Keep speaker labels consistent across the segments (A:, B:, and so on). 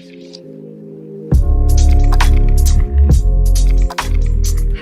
A: Hi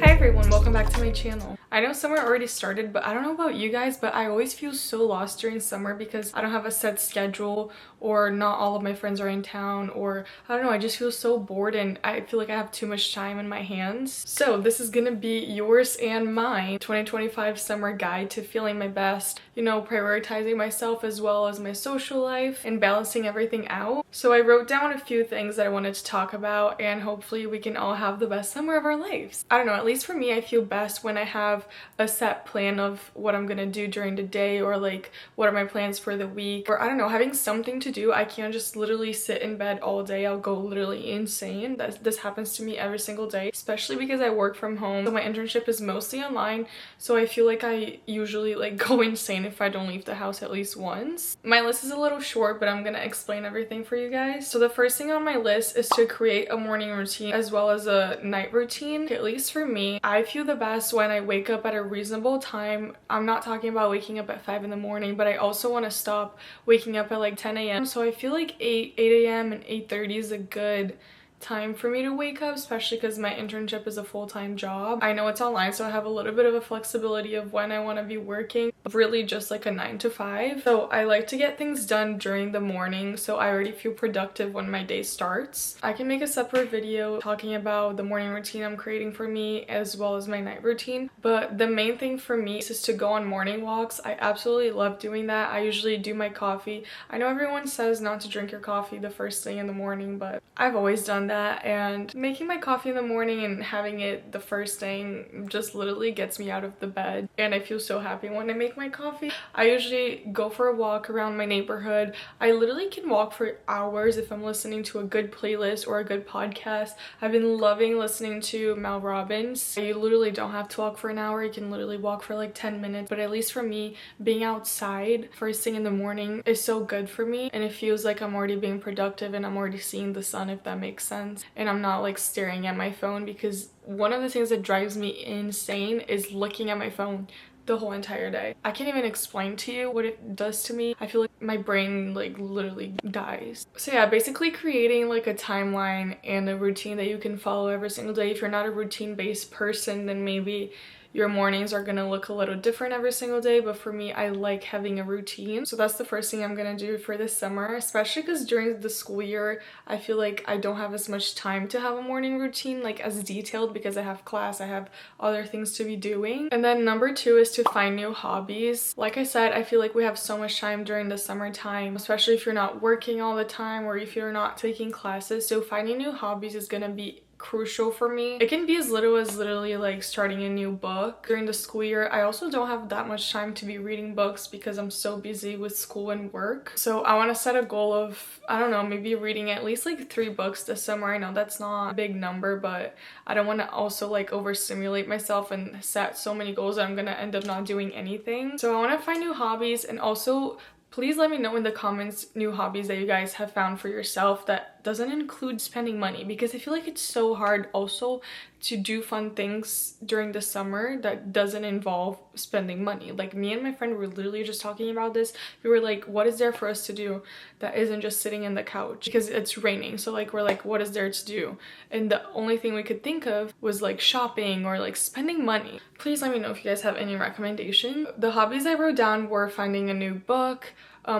A: everyone, welcome back to my channel. I know summer already started, but I don't know about you guys, but I always feel so lost during summer because I don't have a set schedule, or not all of my friends are in town, or I don't know, I just feel so bored and I feel like I have too much time in my hands. So this is gonna be yours and mine 2025 summer guide to feeling my best, you know, prioritizing myself as well as my social life and balancing everything out. So I wrote down a few things that I wanted to talk about, and hopefully we can all have the best summer of our lives. I don't know, at least for me, I feel best when I have a set plan of what I'm gonna do during the day, or like what are my plans for the week, or I don't know, having something to do. I can't just literally sit in bed all day. I'll go literally insane. This happens to me every single day, especially because I work from home. So my internship is mostly online, so I feel like I usually like go insane if I don't leave the house at least once. My list is a little short, but I'm gonna explain everything for you guys. So the first thing on my list is to create a morning routine as well as a night routine. At least for me, I feel the best when I wake up at a reasonable time. I'm not talking about waking up at 5 in the morning, but I also want to stop waking up at like 10 a.m. So I feel like 8 a.m. and 8:30 is a good time for me to wake up, especially because my internship is a full-time job. I know it's online, so I have a little bit of a flexibility of when I want to be working, really just like a 9 to 5. So I like to get things done during the morning, so I already feel productive when my day starts. I can make a separate video talking about the morning routine I'm creating for me as well as my night routine, but the main thing for me is to go on morning walks. I absolutely love doing that. I usually do my coffee. I know everyone says not to drink your coffee the first thing in the morning, but I've always done that, and making my coffee in the morning and having it the first thing just literally gets me out of the bed, and I feel so happy when I make my coffee. I usually go for a walk around my neighborhood. I literally can walk for hours if I'm listening to a good playlist or a good podcast. I've been loving listening to Mel Robbins. You literally don't have to walk for an hour, you can literally walk for like 10 minutes, but at least for me, being outside first thing in the morning is so good for me, and it feels like I'm already being productive and I'm already seeing the sun, if that makes sense. And I'm not like staring at my phone, because one of the things that drives me insane is looking at my phone the whole entire day. I can't even explain to you what it does to me. I feel like my brain like literally dies. So yeah, basically creating like a timeline and a routine that you can follow every single day. If you're not a routine-based person, then maybe your mornings are gonna look a little different every single day, but for me, I like having a routine. So that's the first thing I'm gonna do for this summer, especially because during the school year, I feel like I don't have as much time to have a morning routine like as detailed, because I have class, I have other things to be doing. And then number 2 is to find new hobbies. Like I said, I feel like we have so much time during the summertime, especially if you're not working all the time or if you're not taking classes. So finding new hobbies is gonna be crucial for me. It can be as little as literally like starting a new book during the school year. I also don't have that much time to be reading books because I'm so busy with school and work. So I want to set a goal of, I don't know, maybe reading at least like 3 books this summer. I know that's not a big number, but I don't want to also like overstimulate myself and set so many goals that I'm gonna end up not doing anything. So I want to find new hobbies, and also please let me know in the comments new hobbies that you guys have found for yourself that doesn't include spending money, because I feel like it's so hard also to do fun things during the summer that doesn't involve spending money. Like me and my friend were literally just talking about this. We were like, what is there for us to do that isn't just sitting in the couch, because it's raining? So like we're like, what is there to do? And the only thing we could think of was like shopping or like spending money. Please let me know if you guys have any recommendations. The hobbies I wrote down were finding a new book,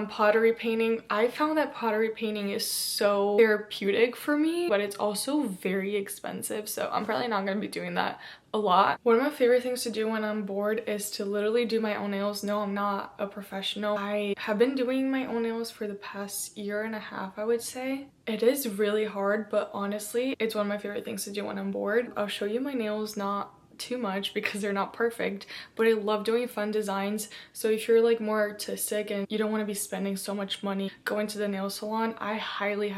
A: pottery painting. I found that pottery painting is so therapeutic for me, but it's also very expensive, so I'm probably not gonna be doing that a lot. One of my favorite things to do when I'm bored is to literally do my own nails. No, I'm not a professional. I have been doing my own nails for the past year and a half, I would say. It is really hard, but honestly, it's one of my favorite things to do when I'm bored. I'll show you my nails, not too much because they're not perfect, but I love doing fun designs. So if you're like more artistic and you don't want to be spending so much money going to the nail salon, I highly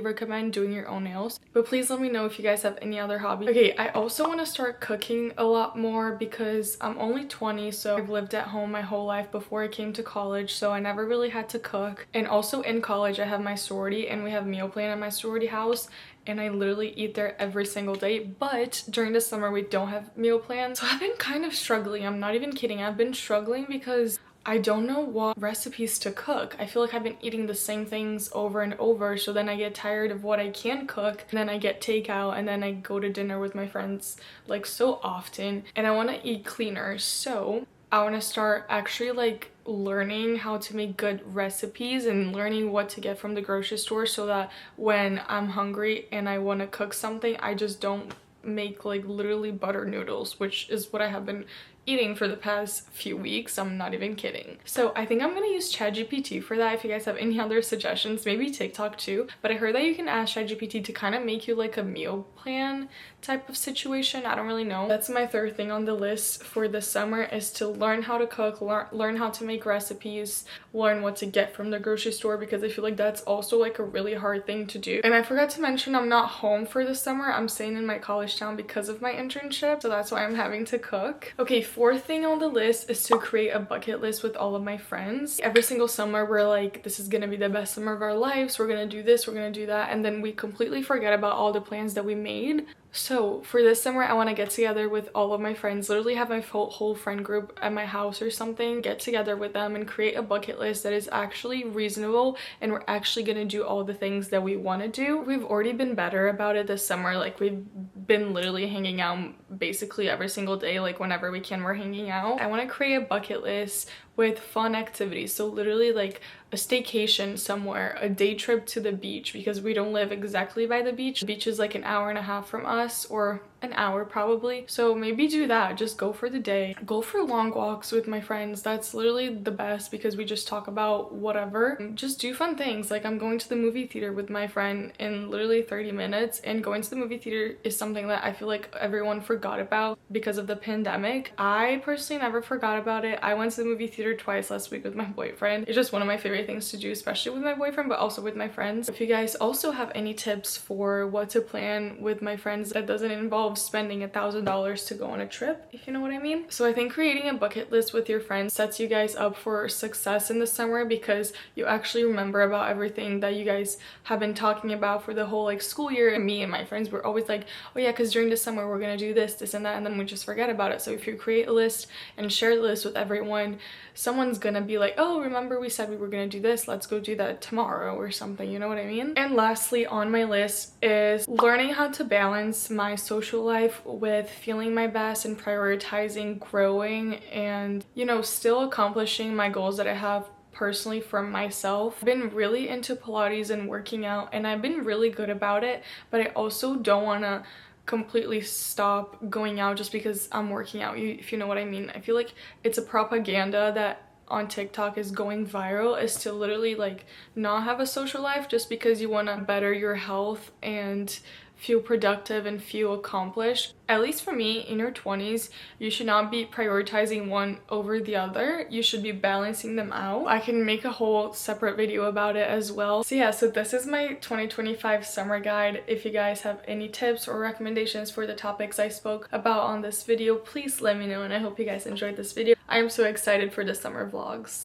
A: recommend doing your own nails. But please let me know if you guys have any other hobbies. Okay, I also want to start cooking a lot more because I'm only 20, so I've lived at home my whole life before I came to college, so I never really had to cook. And also in college I have my sorority and we have meal plan at my sorority house, and I literally eat there every single day. But during the summer we don't have meal plans, so I've been kind of struggling. I'm not even kidding, I've been struggling because I don't know what recipes to cook. I feel like I've been eating the same things over and over, so then I get tired of what I can cook, and then I get takeout, and then I go to dinner with my friends like so often, and I want to eat cleaner. So I want to start actually like learning how to make good recipes and learning what to get from the grocery store, so that when I'm hungry and I want to cook something, I just don't make like literally butter noodles, which is what I have been eating for the past few weeks. I'm not even kidding. So I think I'm gonna use ChatGPT for that. If you guys have any other suggestions, maybe TikTok too, but I heard that you can ask ChatGPT to kind of make you like a meal plan type of situation. I don't really know. That's my third thing on the list for the summer, is to learn how to cook, learn how to make recipes, learn what to get from the grocery store, because I feel like that's also like a really hard thing to do. And I forgot to mention, I'm not home for the summer. I'm staying in my college town because of my internship, so that's why I'm having to cook. Okay, fourth thing on the list is to create a bucket list with all of my friends. Every single summer we're like, this is gonna be the best summer of our lives, we're gonna do this, we're gonna do that, and then we completely forget about all the plans that we made. So for this summer, I want to get together with all of my friends, literally have my whole friend group at my house or something, get together with them and create a bucket list that is actually reasonable, and we're actually going to do all the things that we want to do. We've already been better about it this summer. Like, we've been literally hanging out basically every single day. Like, whenever we can, we're hanging out. I want to create a bucket list with fun activities, so literally like a staycation somewhere, a day trip to the beach, because we don't live exactly by the beach. The beach is like an hour and a half from us, or an hour probably, so maybe do that. Just go for the day, go for long walks with my friends. That's literally the best, because we just talk about whatever, just do fun things. Like, I'm going to the movie theater with my friend in literally 30 minutes, and going to the movie theater is something that I feel like everyone forgot about because of the pandemic. I personally never forgot about it. I went to the movie theater twice last week with my boyfriend. It's just one of my favorite things to do, especially with my boyfriend, but also with my friends. If you guys also have any tips for what to plan with my friends that doesn't involve spending $1,000 to go on a trip, if you know what I mean. So I think creating a bucket list with your friends sets you guys up for success in the summer, because you actually remember about everything that you guys have been talking about for the whole like school year. And me and my friends were always like, oh yeah, because during the summer we're gonna do this and that, and then we just forget about it. So if you create a list and share the list with everyone, someone's gonna be like, oh, remember we said we were gonna do this, let's go do that tomorrow or something, you know what I mean? And lastly on my list is learning how to balance my social life with feeling my best and prioritizing growing and, you know, still accomplishing my goals that I have personally for myself. I've been really into Pilates and working out, and I've been really good about it, but I also don't want to completely stop going out just because I'm working out, if you know what I mean. I feel like it's a propaganda that on TikTok is going viral, is to literally like not have a social life just because you want to better your health and feel productive and feel accomplished. At least for me, in your 20s, you should not be prioritizing one over the other. You should be balancing them out. I can make a whole separate video about it as well. So yeah, so this is my 2025 summer guide. If you guys have any tips or recommendations for the topics I spoke about on this video, please let me know, and I hope you guys enjoyed this video. I am so excited for the summer vlogs.